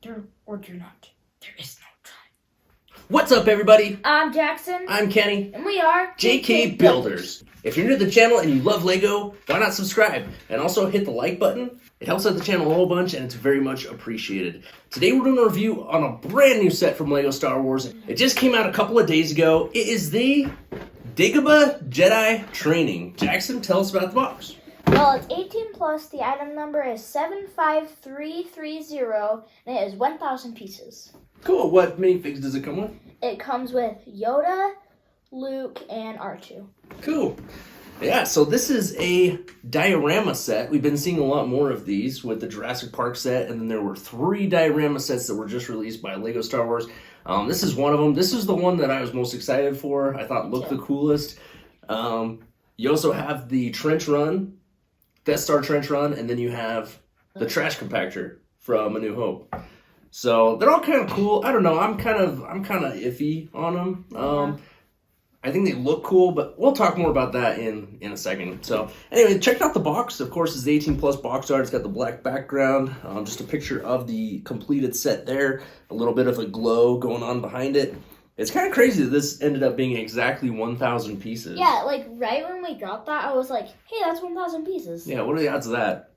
Do or do not. There is no time. What's up, everybody? I'm Jackson. I'm Kenny. And we are JK Builders. If you're new to the channel and you love Lego, why not subscribe? And also hit the like button. It helps out the channel a whole bunch and it's very much appreciated. Today we're doing a review on a brand new set from Lego Star Wars. It just came out a couple of days ago. It is the Dagobah Jedi Training. Jackson, tell us about the box. Well, it's 18 plus. The item number is 75330, and it is 1,000 pieces. Cool. What minifigs does it come with? It comes with Yoda, Luke, and R2. Cool. Yeah, so this is a diorama set. We've been seeing a lot more of these with the Jurassic Park set, and then there were 3 diorama sets that were just released by Lego Star Wars. This is one of them. This is the one that I was most excited for. I thought looked the coolest. You also have the trench run, Death Star trench run, and then you have the trash compactor from A New Hope. So they're all kind of cool. I don't know. I'm kind of iffy on them. I think they look cool, but we'll talk more about that in a second. So anyway, check out the box. Of course, it's the 18 plus box art. It's got the black background, just a picture of the completed set there, a little bit of a glow going on behind it. It's kind of crazy that this ended up being exactly 1,000 pieces. Yeah, like right when we got that, I was like, hey, that's 1,000 pieces. Yeah, what are the odds of that?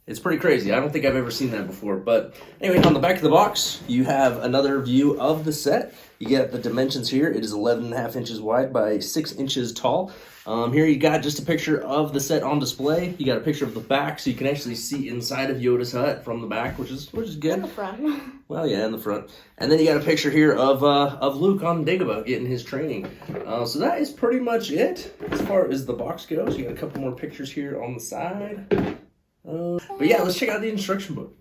It's pretty crazy. I don't think I've ever seen that before. But anyway, on the back of the box, you have another view of the set. You get the dimensions here. It is 11.5 inches wide by 6 inches tall. Here you got just a picture of the set on display. You got a picture of the back, so you can actually see inside of Yoda's hut from the back, which is good. In the front. Well, yeah, in the front. And then you got a picture here of Luke on Dagobah getting his training. So that is pretty much it as far as the box goes. You got a couple more pictures here on the side. But yeah, let's check out the instruction book.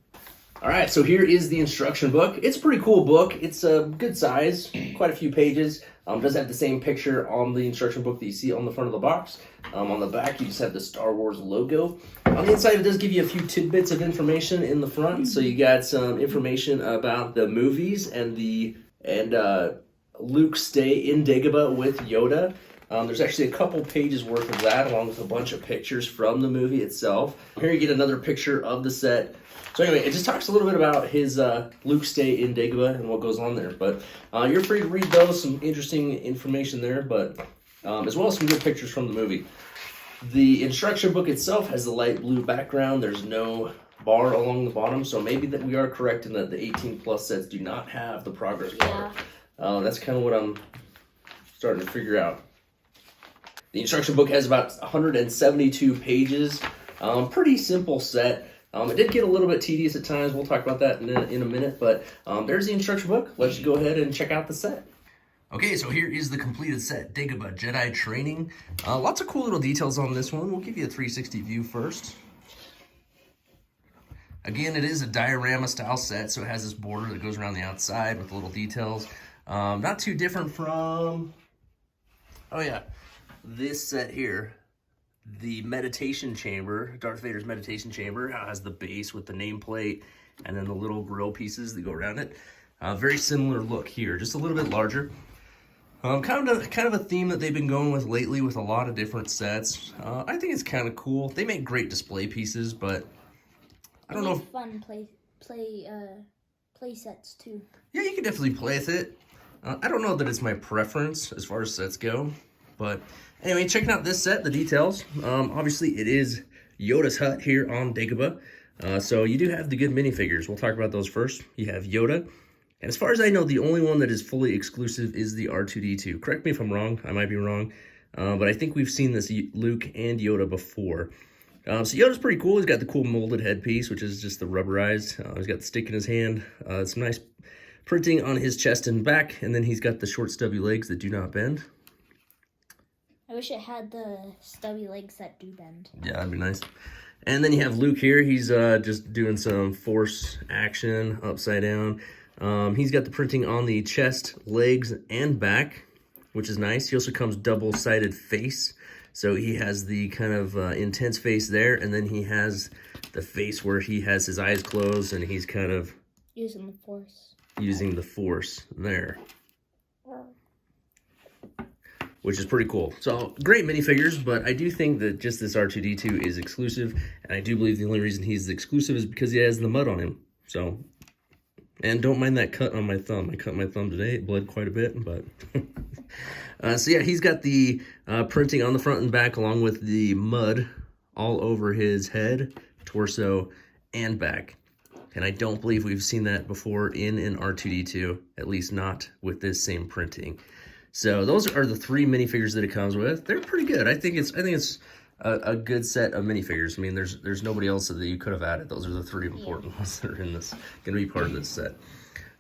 All right, so here is the instruction book. It's a pretty cool book. It's a good size, quite a few pages. Does have the same picture on the instruction book that you see on the front of the box. On the back, you just have the Star Wars logo. On the inside, it does give you a few tidbits of information in the front. So you got some information about the movies and Luke's stay in Dagobah with Yoda. There's actually a couple pages worth of that, along with a bunch of pictures from the movie itself. Here you get another picture of the set. So anyway, it just talks a little bit about his Luke stay in Dagobah and what goes on there. But you're free to read those, some interesting information there, but as well as some good pictures from the movie. The instruction book itself has the light blue background. There's no bar along the bottom, so maybe that we are correct in that the 18 plus sets do not have the progress bar. Yeah. That's kind of what I'm starting to figure out. The instruction book has about 172 pages. Pretty simple set. It did get a little bit tedious at times. We'll talk about that in a minute. But there's the instruction book. Let's go ahead and check out the set. Okay, so here is the completed set, Dagobah Jedi Training. Lots of cool little details on this one. We'll give you a 360 view first. Again, it is a diorama style set, so it has this border that goes around the outside with little details. Not too different from... Oh yeah. This set here, the meditation chamber, Darth Vader's meditation chamber, has the base with the nameplate and then the little grill pieces that go around it. Very similar look here, just a little bit larger. Kind of a theme that they've been going with lately with a lot of different sets. I think it's kind of cool. They make great display pieces, but I don't know if... fun play sets too. Yeah, you can definitely play with it. I don't know that it's my preference as far as sets go, but anyway, checking out this set, the details. Obviously, it is Yoda's hut here on Dagobah. So you do have the good minifigures. We'll talk about those first. You have Yoda. And as far as I know, the only one that is fully exclusive is the R2-D2. Correct me if I'm wrong. I might be wrong. But I think we've seen this Luke and Yoda before. So Yoda's pretty cool. He's got the cool molded headpiece, which is just the rubberized. He's got the stick in his hand. Some nice printing on his chest and back. And then he's got the short, stubby legs that do not bend. I wish it had the stubby legs that do bend. Yeah, that'd be nice. And then you have Luke here. He's just doing some force action upside down. He's got the printing on the chest, legs, and back, which is nice. He also comes double-sided face. So he has the kind of intense face there, and then he has the face where he has his eyes closed, and he's kind of... using the force. Using the force there. Which is pretty cool. So, great minifigures, but I do think that just this R2-D2 is exclusive, and I do believe the only reason he's exclusive is because he has the mud on him. So, And don't mind that cut on my thumb. I cut my thumb today. It bled quite a bit, but... so yeah, he's got the printing on the front and back, along with the mud all over his head, torso, and back. And I don't believe we've seen that before in an R2-D2, at least not with this same printing. So those are the 3 minifigures that it comes with. They're pretty good. I think it's a good set of minifigures. I mean, there's nobody else that you could have added. Those are the 3 important ones that are in this, going to be part of this set.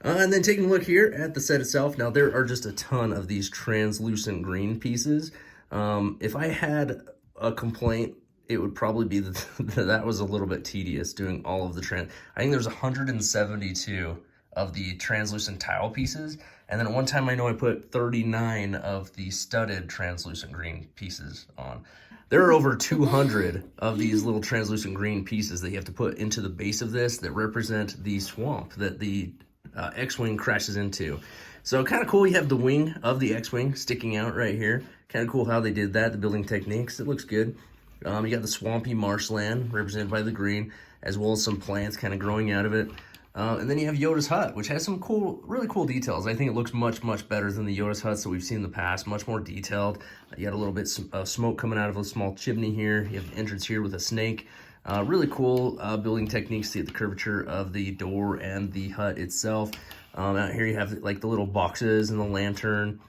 And then taking a look here at the set itself. Now, there are just a ton of these translucent green pieces. If I had a complaint, it would probably be that was a little bit tedious doing all of the I think there's 172 of the translucent tile pieces. And then at one time I know I put 39 of the studded translucent green pieces on. There are over 200 of these little translucent green pieces that you have to put into the base of this that represent the swamp that the X-Wing crashes into. So kind of cool, you have the wing of the X-Wing sticking out right here. Kind of cool how they did that, the building techniques. It looks good. You got the swampy marshland represented by the green, as well as some plants kind of growing out of it. And then you have Yoda's hut, which has some cool, really cool details. I think it looks much, much better than the Yoda's huts that we've seen in the past, much more detailed. You got a little bit of smoke coming out of a small chimney here. You have the entrance here with a snake. Really cool building techniques to get the curvature of the door and the hut itself. Out here you have like the little boxes and the lantern.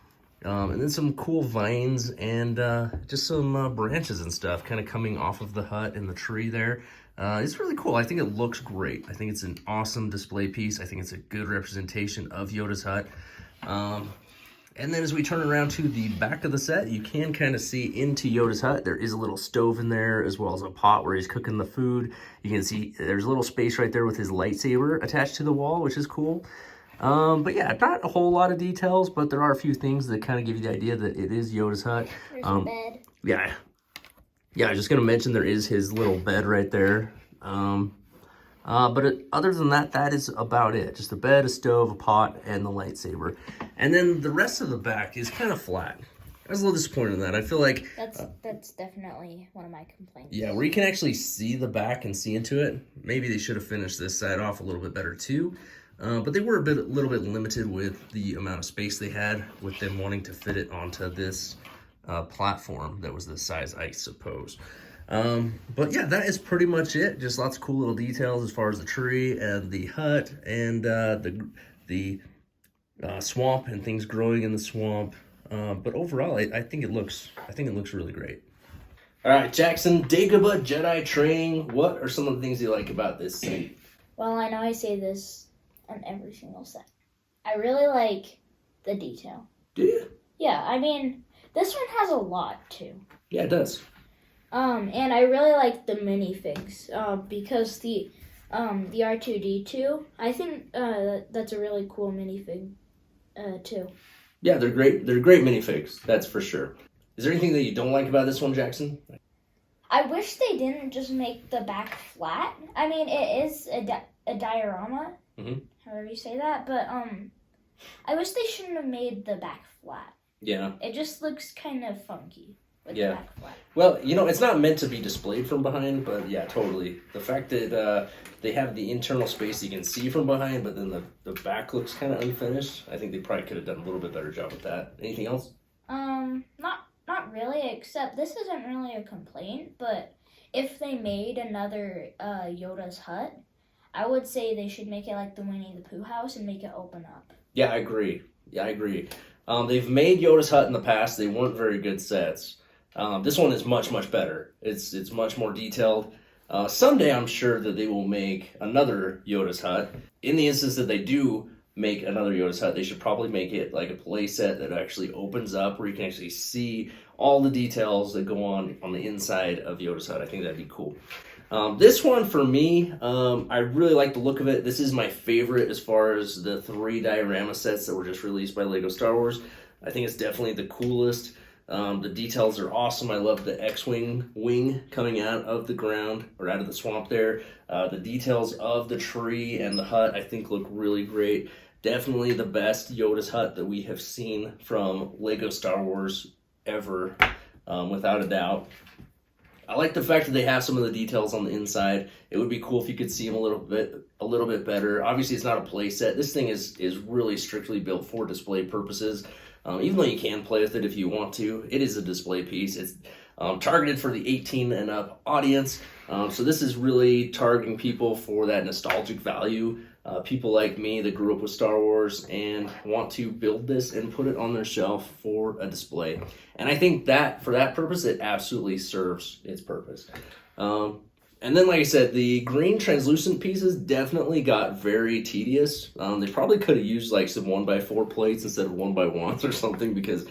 And then some cool vines and just some branches and stuff kind of coming off of the hut and the tree there. It's really cool. I think it looks great. I think it's an awesome display piece. I think it's a good representation of Yoda's hut. And then as we turn around to the back of the set, you can kind of see into Yoda's hut. There is a little stove in there, as well as a pot where he's cooking the food. You can see there's a little space right there with his lightsaber attached to the wall, which is cool. But yeah, not a whole lot of details, but there are a few things that kind of give you the idea that it is Yoda's hut. There's a bed. Yeah, I was just going to mention there is his little bed right there. But other than that, that is about it. Just a bed, a stove, a pot, and the lightsaber. And then the rest of the back is kind of flat. I was a little disappointed in that. I feel like... That's definitely one of my complaints. Yeah, where you can actually see the back and see into it. Maybe they should have finished this side off a little bit better too. But they were a little bit limited with the amount of space they had, with them wanting to fit it onto this platform that was this size, I suppose. But yeah, that is pretty much it. Just lots of cool little details as far as the tree and the hut and the swamp and things growing in the swamp. But overall, I think it looks really great. All right, Jackson, Dagobah Jedi training. What are some of the things you like about this set? Well, I know I say this on every single set. I really like the detail. Do you? Yeah, I mean, this one has a lot too. Yeah, it does. And I really like the minifigs, because the R2-D2, I think that's a really cool minifig too. Yeah, they're great. They're great minifigs, that's for sure. Is there anything that you don't like about this one, Jackson? I wish they didn't just make the back flat. I mean, it is a diorama, however you say that, but I wish they shouldn't have made the back flat. Yeah. It just looks kind of funky. Yeah. Well, you know, it's not meant to be displayed from behind, but yeah, totally. The fact that they have the internal space you can see from behind, but then the back looks kind of unfinished. I think they probably could have done a little bit better job with that. Anything else? Not really, except this isn't really a complaint, but if they made another Yoda's hut, I would say they should make it like the Winnie the Pooh house and make it open up. Yeah, I agree. They've made Yoda's hut in the past. They weren't very good sets. This one is much, much better. It's much more detailed. Someday I'm sure that they will make another Yoda's hut. In the instance that they do make another Yoda's hut, they should probably make it like a play set that actually opens up where you can actually see all the details that go on the inside of Yoda's hut. I think that'd be cool. This one for me, I really like the look of it. This is my favorite as far as the 3 diorama sets that were just released by Lego Star Wars. I think it's definitely the coolest. The details are awesome. I love the X-Wing wing coming out of the ground, or out of the swamp there. The details of the tree and the hut, I think, look really great. Definitely the best Yoda's hut that we have seen from Lego Star Wars ever, without a doubt. I like the fact that they have some of the details on the inside. It would be cool if you could see them a little bit better. Obviously, it's not a play set. This thing is really strictly built for display purposes. Even though you can play with it if you want to, it is a display piece. It's targeted for the 18 and up audience. So this is really targeting people for that nostalgic value. People like me that grew up with Star Wars and want to build this and put it on their shelf for a display. And I think that for that purpose, it absolutely serves its purpose. And then, like I said, the green translucent pieces definitely got very tedious. They probably could have used like some 1x4 plates instead of 1x1s or something, because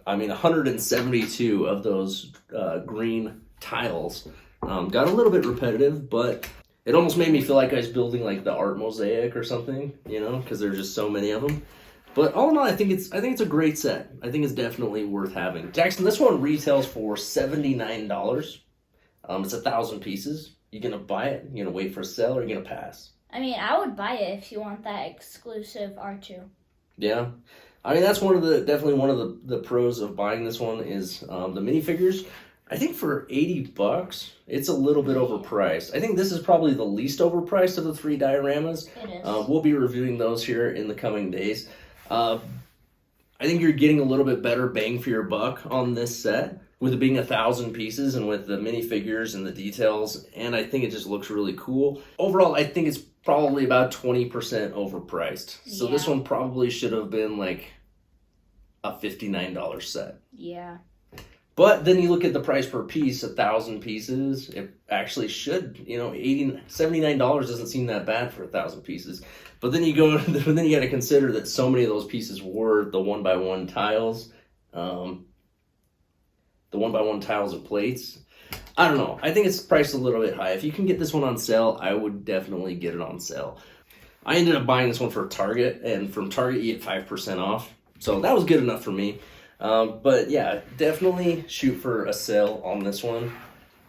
I mean 172 of those green tiles got a little bit repetitive, but it almost made me feel like I was building like the art mosaic or something, you know, because there's just so many of them. But all in all, I think it's a great set. I think it's definitely worth having. Jackson, this one retails for $79. It's 1,000 pieces. You gonna buy it? You gonna wait for a sale, or you gonna pass? I mean, I would buy it if you want that exclusive R2. Yeah, I mean that's definitely one of the pros of buying this one is the minifigures. I think for $80, it's a little bit overpriced. I think this is probably the least overpriced of the 3 dioramas. It is. We'll be reviewing those here in the coming days. I think you're getting a little bit better bang for your buck on this set, with it being 1,000 pieces and with the minifigures and the details, and I think it just looks really cool. Overall, I think it's probably about 20% overpriced. So this one probably should have been like a $59 set. Yeah. But then you look at the price per piece, 1,000 pieces, it actually should, you know, $79 doesn't seem that bad for 1,000 pieces. But then you got to consider that so many of those pieces were the 1x1 tiles, the 1x1 tiles and plates. I don't know. I think it's priced a little bit high. If you can get this one on sale, I would definitely get it on sale. I ended up buying this one for Target, and from Target you get 5% off. So that was good enough for me. But yeah, definitely shoot for a sale on this one.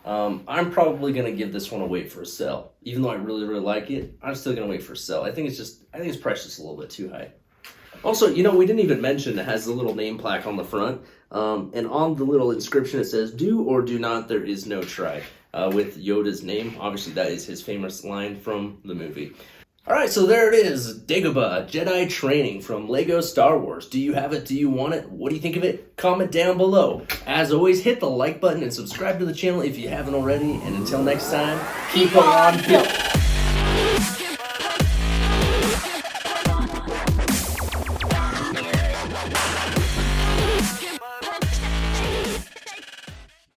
I'm probably going to give this one a wait for a sale. Even though I really, really like it, I'm still going to wait for a sale. I think it's priced just a little bit too high. Also, you know, we didn't even mention it has the little name plaque on the front. And on the little inscription it says, "Do or do not, there is no try," with Yoda's name. Obviously, that is his famous line from the movie. Alright, so there it is, Dagobah Jedi Training from LEGO Star Wars. Do you have it? Do you want it? What do you think of it? Comment down below. As always, hit the like button and subscribe to the channel if you haven't already. And until next time, keep on building.